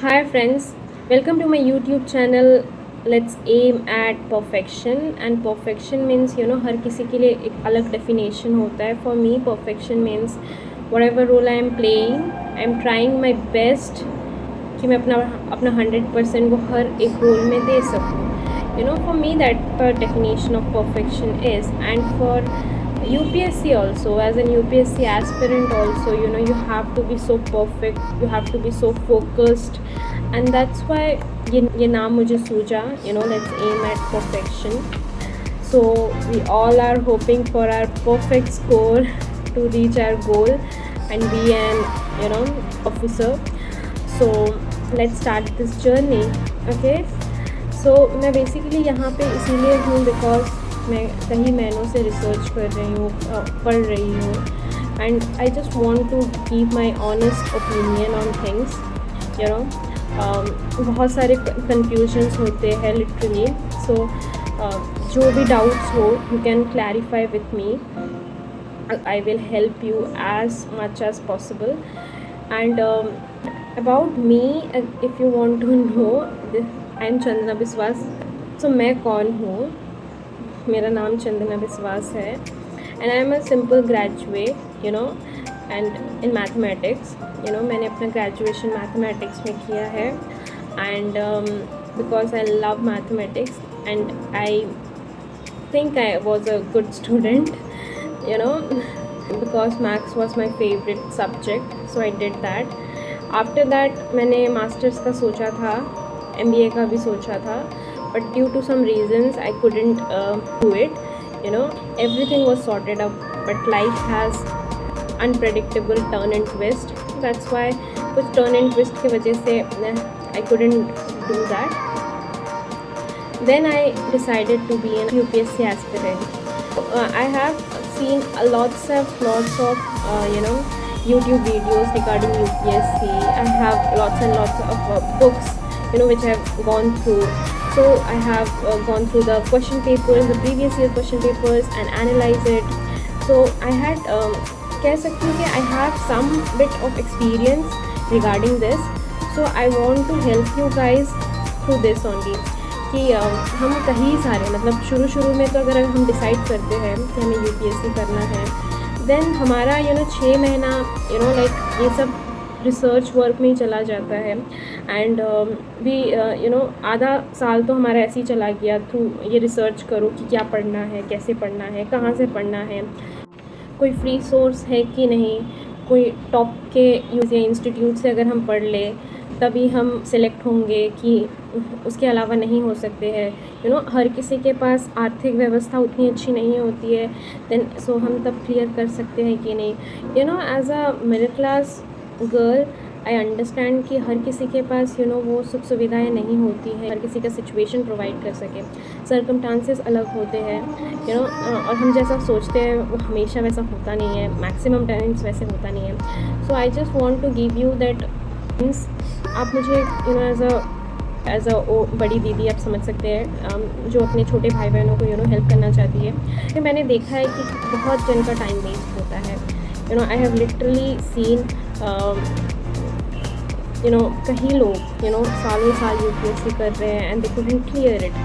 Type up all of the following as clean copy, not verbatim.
Hi friends, welcome to my YouTube channel. Let's aim at perfection. And perfection means हर किसी के लिए एक अलग definition होता है. For me perfection means whatever role I am playing, I am trying my best कि मैं अपना 100% को हर एक रोल में दे सकूँ. For me that the definition of perfection is. And for UPSC also, as an UPSC aspirant also, you have to be so perfect, you have to be so focused, and that's why ये नाम मुझे सूझा. Let's aim at perfection. So we all are hoping for our perfect score to reach our goal and be an officer. So let's start this journey. Okay, so मैं basically यहाँ पे इसीलिए हूँ because मैं कई महीनों से रिसर्च कर रही हूँ, पढ़ रही हूँ, and I just want to give my honest opinion on things. बहुत सारे कन्फ्यूजन्स होते हैं लिटरली. सो जो भी डाउट्स हो you can clarify with me. I will help you as much as possible. And about me, if you want to know, I am Chandana Biswas. So मैं कौन हूँ? मेरा नाम चंदना बिस्वास है and I am a simple graduate, and in mathematics. मैंने अपना graduation mathematics में किया है, and because I love mathematics and I think I was a good student, because maths was my favorite subject, so I did that. After that मैंने masters का सोचा था, MBA का भी सोचा था, but due to some reasons I couldn't do it. Everything was sorted out, but life has unpredictable turn and twist. That's why कुछ turn and twist की वजह से I couldn't do that. Then I decided to be an UPSC aspirant. I have seen lots of YouTube videos regarding UPSC. I have lots and lots of books which I have gone through. So I have gone through the question papers, the previous year question papers, and analyze it. So I had कह सकती हूँ कि I have some bit of experience regarding this. So I want to help you guys through this only. कि हम कहीं सारे मतलब शुरू में तो अगर हम डिसाइड करते हैं कि हमें UPSC करना है, देन हमारा 6 महीना लाइक ये सब रिसर्च वर्क में ही चला जाता है. एंड भी आधा साल तो हमारा ऐसे ही चला गया थ्रू ये रिसर्च करो कि क्या पढ़ना है, कैसे पढ़ना है, कहाँ से पढ़ना है, कोई फ्री सोर्स है कि नहीं, कोई टॉप के यूज़ या इंस्टीट्यूट से अगर हम पढ़ ले तभी हम सिलेक्ट होंगे कि उसके अलावा नहीं हो सकते हैं. हर किसी के पास आर्थिक व्यवस्था उतनी अच्छी नहीं होती है, देन सो हम तब क्लियर कर सकते हैं कि नहीं. As a middle class girl I understand कि हर किसी के पास वो सुख सुविधाएं नहीं होती हैं, हर किसी का सिचुएशन प्रोवाइड कर सके. सर्कमस्टांसेस अलग होते हैं, और हम जैसा सोचते हैं वो हमेशा वैसा होता नहीं है, मैक्सिमम टाइम्स वैसे होता नहीं है. So I just want to give you that means आप मुझे एज अ बड़ी दीदी आप समझ सकते हैं, जो अपने छोटे भाई बहनों को हेल्प करना चाहती है. कि मैंने देखा है कि बहुत जन का टाइम वेस्ट होता है. आई हैव लिटरली सीन कई लोग सालों साल UPSC कर रहे हैं and they couldn't clear it.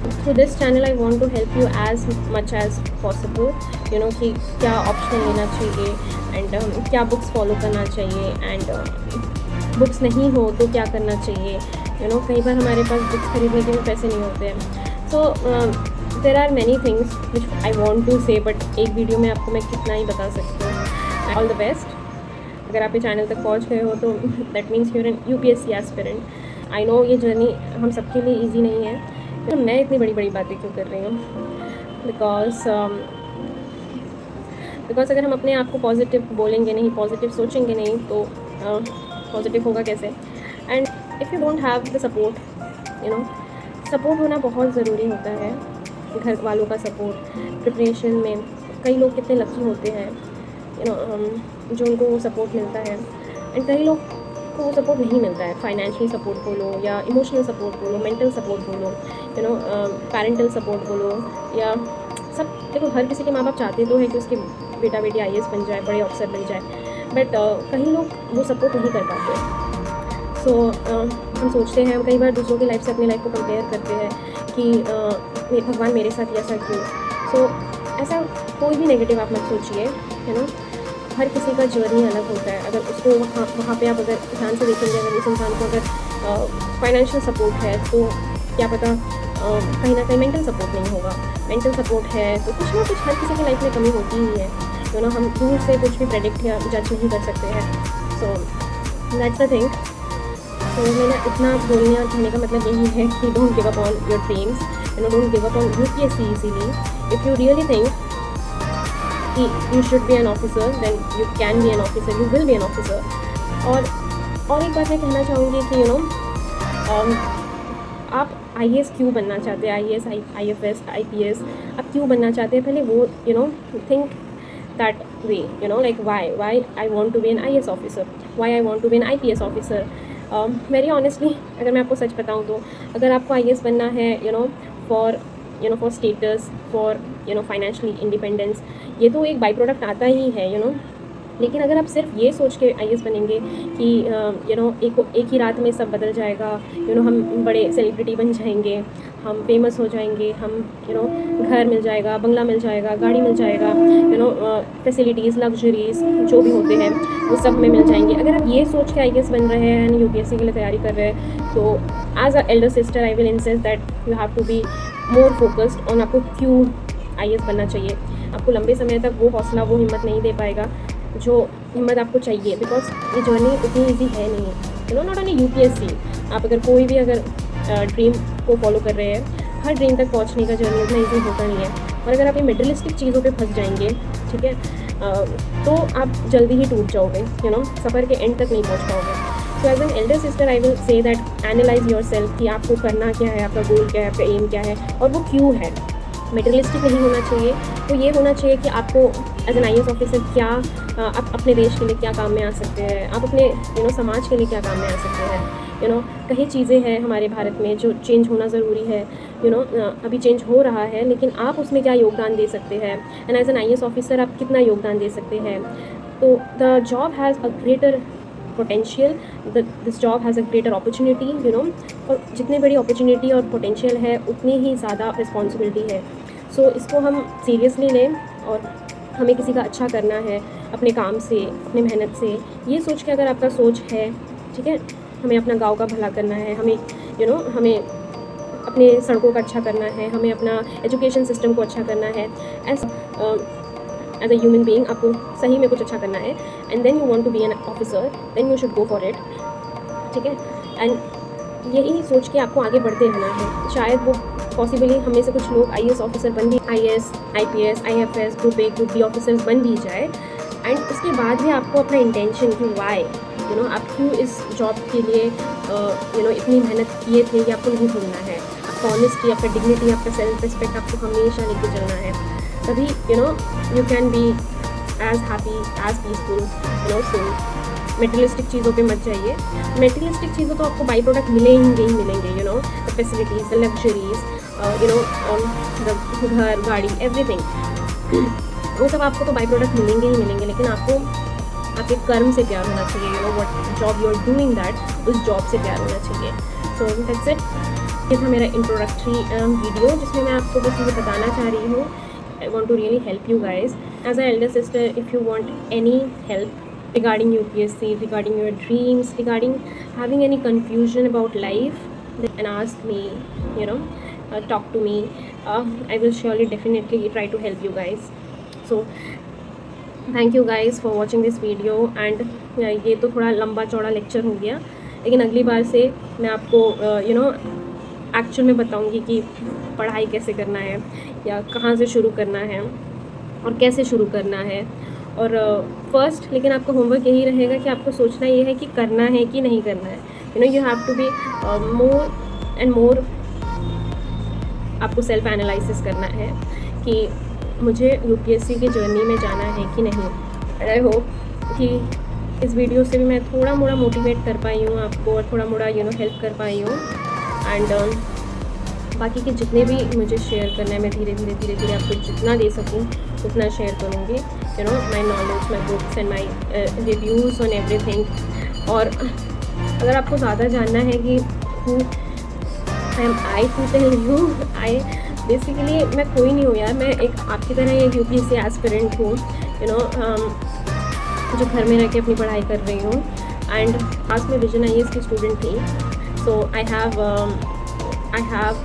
Through this channel I want to help you as much as possible, कि क्या ऑप्शन लेना चाहिए एंड क्या बुक्स फॉलो करना चाहिए, एंड बुक्स नहीं हो तो क्या करना चाहिए. कई बार हमारे पास बुक्स खरीदने के भी पैसे नहीं होते हैं. So there are many things which I want to say, but एक वीडियो में आपको मैं कितना ही बता सकती हूँ. All the best. अगर आप ये चैनल तक पहुँच गए हो तो that means you're an UPSC aspirant. I know ये जर्नी हम सबके लिए ईजी नहीं है, तो मैं इतनी बड़ी बड़ी बातें क्यों कर रही हूँ. बिकॉज अगर हम अपने आप को पॉजिटिव बोलेंगे नहीं, पॉजिटिव सोचेंगे नहीं, तो पॉजिटिव होगा कैसे. And if you don't have the support, support होना बहुत ज़रूरी होता है. घर वालों का सपोर्ट प्रिपरेशन में, कई लोग कितने लकी होते हैं जो उनको वो सपोर्ट मिलता है, एंड कई लोग को वो सपोर्ट नहीं मिलता है. फाइनेंशियल सपोर्ट बोलो या इमोशनल सपोर्ट बोलो, मेंटल सपोर्ट बोलो, पेरेंटल सपोर्ट बोलो, या सब. देखो हर किसी के माँ बाप चाहते तो है कि उसके बेटा बेटी IAS बन जाए, बड़े अफसर बन जाए, बट कई लोग वो सपोर्ट नहीं कर पाते. सो हम सोचते हैं, हम कई बार दूसरों की लाइफ से अपनी लाइफ को कंपेयर करते हैं कि भगवान मेरे साथ ऐसा क्यों। सो ऐसा कोई भी नेगेटिव आप मत सोचिए, यू नो। हर किसी का जर्नी अलग होता है। अगर उसको वहाँ पे आप अगर ध्यान से देखेंगे, अगर उस इंसान को अगर फाइनेंशियल सपोर्ट है तो क्या पता कहीं ना कहीं मेंटल सपोर्ट नहीं होगा। मेंटल सपोर्ट है तो कुछ ना कुछ हर किसी की लाइफ में कमी होती ही है, यू नो। हम दूर से कुछ भी प्रेडिक्ट या जज नहीं कर सकते हैं। So that's the thing. तो मैंने इतना बोलने और कहने का मतलब यही है कि don't give up on your dreams, you know. Don't give up on UPSC easily. If you really think कि you should be an officer, then you can be an officer, you will be an officer. और एक बात मैं कहना चाहूँगी कि you know आप IAS क्यों बनना चाहते हैं, आईएएस, आईएफएस, आईपीएस आप क्यों बनना चाहते हैं, पहले वो you know think that way, you know, like why I want to be an IAS officer, why I want to be an IPS officer. Very honestly अगर मैं आपको सच बताऊँ तो अगर आपको आईएएस बनना है, you no, for status, for financially independence, ये तो एक बाई प्रोडक्ट आता ही है, यू नो। लेकिन अगर आप सिर्फ ये सोच के आईएएस बनेंगे कि एक ही रात में सब बदल जाएगा, यू नो, हम बड़े सेलिब्रिटी बन जाएंगे, हम फेमस हो जाएंगे, हम घर मिल जाएगा, बंगला मिल जाएगा, गाड़ी मिल जाएगा, फैसिलिटीज़, लग्जरीज जो भी होते हैं वो सब हमें मिल जाएंगे। अगर आप ये सोच के आईएएस बन रहे हैं, यूपीएससी के लिए तैयारी कर रहे हैं, तो as a elder sister I will insist that you have to be more focused on आपको क्यों आईएएस बनना चाहिए। आपको लंबे समय तक वो हौसला, वो हिम्मत नहीं दे पाएगा जो हिम्मत आपको चाहिए, बिकॉज ये जर्नी उतनी ईजी है नहीं, you know. Not only UPSC, आप अगर कोई भी अगर ड्रीम को फॉलो कर रहे हैं, हर ड्रीम तक पहुंचने का जर्नी उतना ईजी होता नहीं है। और अगर आप ये मेटलिस्टिक चीज़ों पे फंस जाएंगे, ठीक है, तो आप जल्दी ही टूट जाओगे, यू नो, सफ़र के एंड तक नहीं पहुँच पाओगे। So as an elder sister I will say that analyze yourself कि आपको करना क्या है, आपका गोल क्या है, आपका एम क्या है और वो क्यों है। मेटलिस्टिक नहीं होना चाहिए, तो ये होना चाहिए कि आपको एज एन आईएएस ऑफिसर क्या आप अपने देश के लिए क्या काम में आ सकते हैं, आप अपने समाज के लिए क्या काम में आ सकते हैं, यू नो। कई चीज़ें हैं हमारे भारत में जो चेंज होना ज़रूरी है, यू नो। अभी चेंज हो रहा है, लेकिन आप उसमें क्या योगदान दे सकते हैं, and as an IAS officer आप कितना योगदान दे सकते हैं। तो the job has a greater potential, this job has a greater opportunity, you know. और जितनी बड़ी अपॉर्चुनिटी और पोटेंशियल है उतनी ही ज़्यादा रिस्पॉन्सिबिलिटी है। सो इसको हम सीरियसली लें और हमें किसी का अच्छा करना है अपने काम से, अपनी मेहनत से। ये सोच के अगर आपका सोच है, ठीक है, हमें अपना गांव का भला करना है, हमें हमें अपने सड़कों का अच्छा करना है, हमें अपना एजुकेशन सिस्टम को अच्छा करना है, एज अ ह्यूमन बीइंग आपको सही में कुछ अच्छा करना है, and then you want to be an officer, then you should go for it, ठीक है। एंड यही सोच के आपको आगे बढ़ते रहना है। शायद वो पॉसिबली हमें से कुछ लोग आईएएस ऑफिसर बन भी, IAS, IPS, IFS, group A, group B officers बन भी जाए, एंड उसके बाद भी आपको अपना इंटेंशन कि वाई, यू नो, आप क्यों इस जॉब के लिए इतनी मेहनत किए थे, ये आपको नहीं भूलना है। आपका ऑनेस्टी, आपका डिग्निटी, आपका सेल्फ रिस्पेक्ट आपको हमेशा लेके चलना है, तभी you can be as happy, as peaceful, you know. So materialistic चीज़ों पे मत जाइए। मेटेरियलिस्टिक चीज़ों तो आपको बाई प्रोडक्ट मिलेंगे ही मिलेंगे, you know, the facilities, the luxuries, the घर, गाड़ी, एवरीथिंग, वो सब आपको तो बाई प्रोडक्ट मिलेंगे ही मिलेंगे। लेकिन आपको आपके कर्म से प्यार होना चाहिए, you know, what job you are doing that, उस जॉब से प्यार होना चाहिए। So that's it. ये था मेरा इंट्रोडक्टरी वीडियो, जिसमें मैं आपको बस ये बताना चाह रही हूँ, I want to really help you guys as a elder sister. If you want any help regarding UPSC, regarding your dreams, regarding having any confusion about life, then ask me, you know, talk to me. I will surely definitely try to help you guys. So thank you guys for watching this video, and ये तो थोड़ा लंबा चौड़ा lecture हो गया, लेकिन अगली बार से मैं आपको एक्चुअल में बताऊंगी कि पढ़ाई कैसे करना है, या कहाँ से शुरू करना है और कैसे शुरू करना है। और फर्स्ट लेकिन आपका होमवर्क यही रहेगा कि आपको सोचना ये है कि करना है कि नहीं करना है, you know. You have to be more and more, आपको सेल्फ एनालिसिस करना है कि मुझे यूपीएससी की जर्नी में जाना है कि नहीं। आई होप कि इस वीडियो से भी मैं थोड़ा मोड़ा मोटिवेट कर पाई हूँ आपको, और थोड़ा मोड़ा हेल्प कर पाई हूँ। एंड बाकी के जितने भी मुझे शेयर करना है, मैं धीरे धीरे आपको जितना दे सकूँ उतना शेयर करूँगी, my knowledge, my books and my reviews on everything. और अगर आपको ज़्यादा जानना है कि who I am I to tell you, I basically मैं कोई नहीं हूँ यार, मैं एक आपकी तरह एक यूपीएससी एस्पिरेंट हूँ, जो घर में रह के अपनी पढ़ाई कर रही हूँ। एंड खास में विजन आईएएस की स्टूडेंट थी, so I have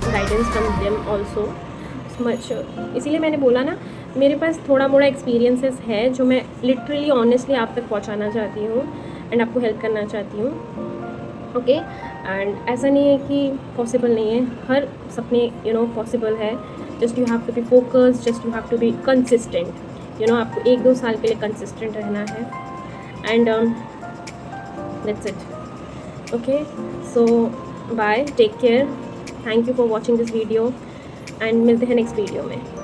guidance from them also much. इसीलिए मैंने बोला ना, मेरे पास थोड़ा मोड़ा एक्सपीरियंसेस है जो मैं लिटरली ऑनेस्टली आप तक पहुँचाना चाहती हूँ एंड आपको हेल्प करना चाहती हूँ। ओके, एंड ऐसा नहीं है कि पॉसिबल नहीं है, हर सपने पॉसिबल है। Just you have to be focused, just you have to be consistent. आपको 1-2 साल के लिए कंसिस्टेंट रहना है and that's it. Okay, so bye, take care, thank you for watching this video and मिलते हैं नेक्स्ट वीडियो में।